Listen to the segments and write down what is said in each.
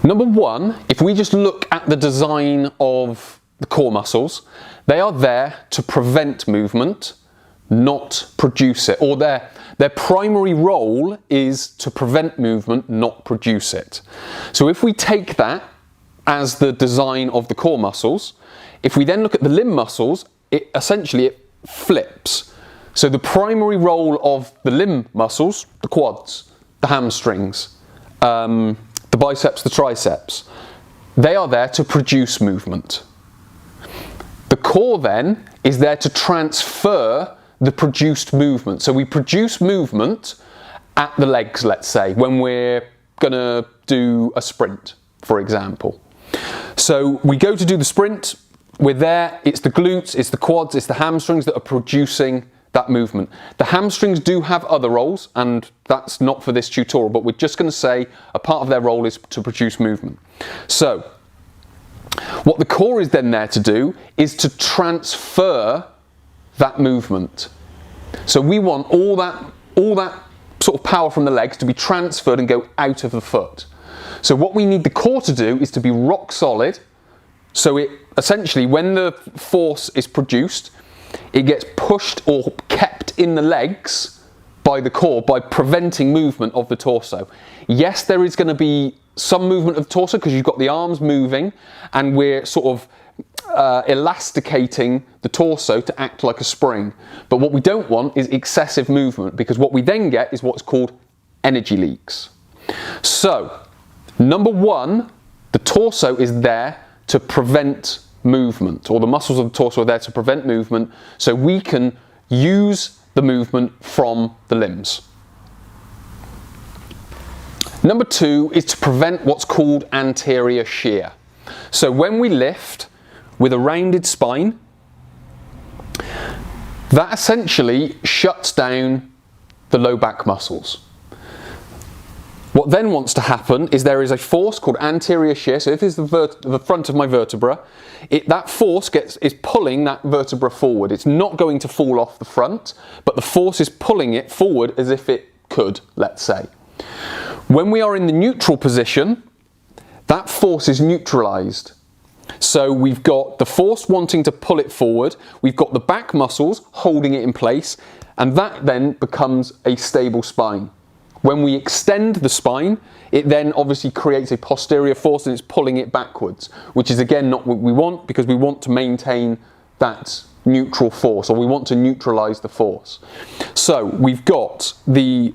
Number one, if we just look at the design of the core muscles, they are there to prevent movement, not produce it. Or their primary role is to prevent movement, not produce it. So if we take that as the design of the core muscles, if we then look at the limb muscles, it flips. So the primary role of the limb muscles, the quads, the hamstrings, the biceps, the triceps, they are there to produce movement. The core then is there to transfer the produced movement. So we produce movement at the legs, let's say, when we're gonna do a sprint, for example. So we go to do the sprint, we're there, it's the glutes, it's the quads, it's the hamstrings that are producing that movement. The hamstrings do have other roles, and that's not for this tutorial, but we're just going to say a part of their role is to produce movement. So what the core is then there to do is to transfer that movement. So we want all that sort of power from the legs to be transferred and go out of the foot. So what we need the core to do is to be rock solid. So it essentially, when the force is produced, it gets pushed or kept in the legs by the core by preventing movement of the torso. Yes, there is going to be some movement of the torso because you've got the arms moving and we're sort of elasticating the torso to act like a spring. But what we don't want is excessive movement, because what we then get is what's called energy leaks. So, number one, the torso is there to prevent movement, or the muscles of the torso are there to prevent movement, so we can use the movement from the limbs. Number two is to prevent what's called anterior shear. So when we lift with a rounded spine, that essentially shuts down the low back muscles. What then wants to happen is there is a force called anterior shear. So if it's the front of my vertebra, that force is pulling that vertebra forward. It's not going to fall off the front, but the force is pulling it forward as if it could, let's say. When we are in the neutral position, that force is neutralized. So we've got the force wanting to pull it forward, we've got the back muscles holding it in place, and that then becomes a stable spine. When we extend the spine, it then obviously creates a posterior force and it's pulling it backwards, which is again not what we want, because we want to maintain that neutral force, or we want to neutralize the force. So we've got the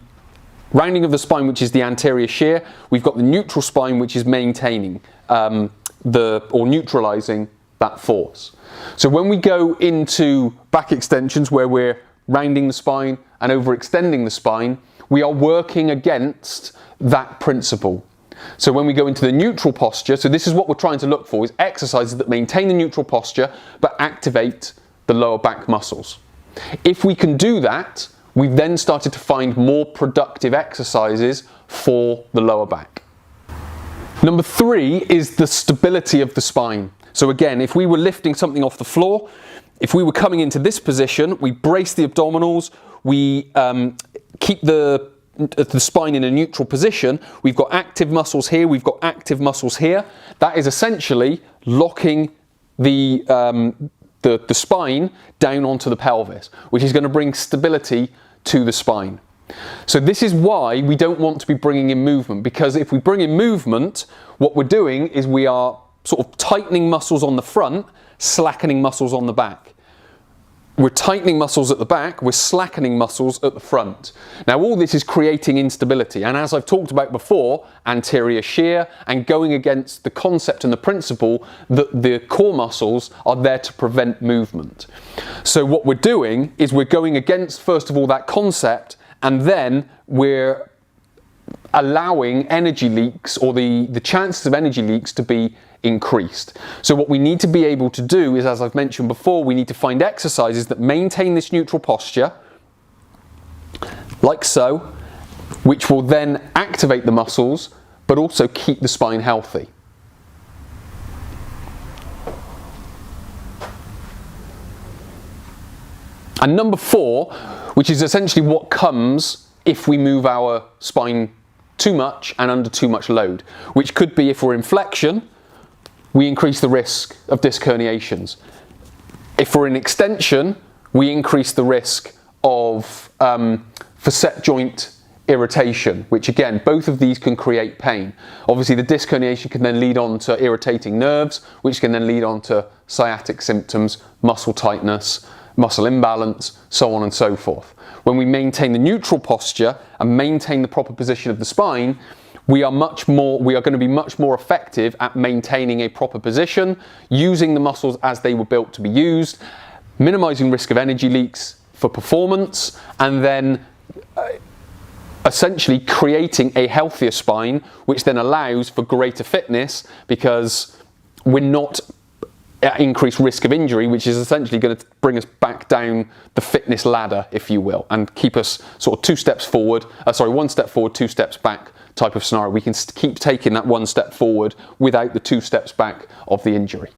rounding of the spine, which is the anterior shear. We've got the neutral spine, which is maintaining or neutralizing that force. So when we go into back extensions where we're rounding the spine and overextending the spine, we are working against that principle. So when we go into the neutral posture, so this is what we're trying to look for, is exercises that maintain the neutral posture but activate the lower back muscles. If we can do that, we've then started to find more productive exercises for the lower back. Number three is the stability of the spine. So again, if we were lifting something off the floor, if we were coming into this position, we brace the abdominals, we keep the spine in a neutral position. We've got active muscles here, we've got active muscles here. That is essentially locking the spine down onto the pelvis, which is going to bring stability to the spine. So this is why we don't want to be bringing in movement, because if we bring in movement, what we're doing is we are sort of tightening muscles on the front, slackening muscles on the back. We're tightening muscles at the back, we're slackening muscles at the front. Now all this is creating instability, and as I've talked about before, anterior shear, and going against the concept and the principle that the core muscles are there to prevent movement. So what we're doing is we're going against, first of all, that concept, and then we're allowing energy leaks, or the chances of energy leaks to be increased. So what we need to be able to do is, as I've mentioned before, we need to find exercises that maintain this neutral posture, like so, which will then activate the muscles, but also keep the spine healthy. And number four, which is essentially what comes if we move our spine too much and under too much load, which could be, if we're in flexion, we increase the risk of disc herniations. If we're in extension, we increase the risk of facet joint irritation, which again, both of these can create pain. Obviously the disc herniation can then lead on to irritating nerves, which can then lead on to sciatic symptoms, muscle tightness, muscle imbalance, so on and so forth. When we maintain the neutral posture and maintain the proper position of the spine, we are going to be much more effective at maintaining a proper position, using the muscles as they were built to be used, minimizing risk of energy leaks for performance, and then essentially creating a healthier spine, which then allows for greater fitness because we're not at increased risk of injury, which is essentially going to bring us back down the fitness ladder, if you will, and keep us sort of one step forward, 2 steps back type of scenario. We can keep taking that 1 step forward without the 2 steps back of the injury.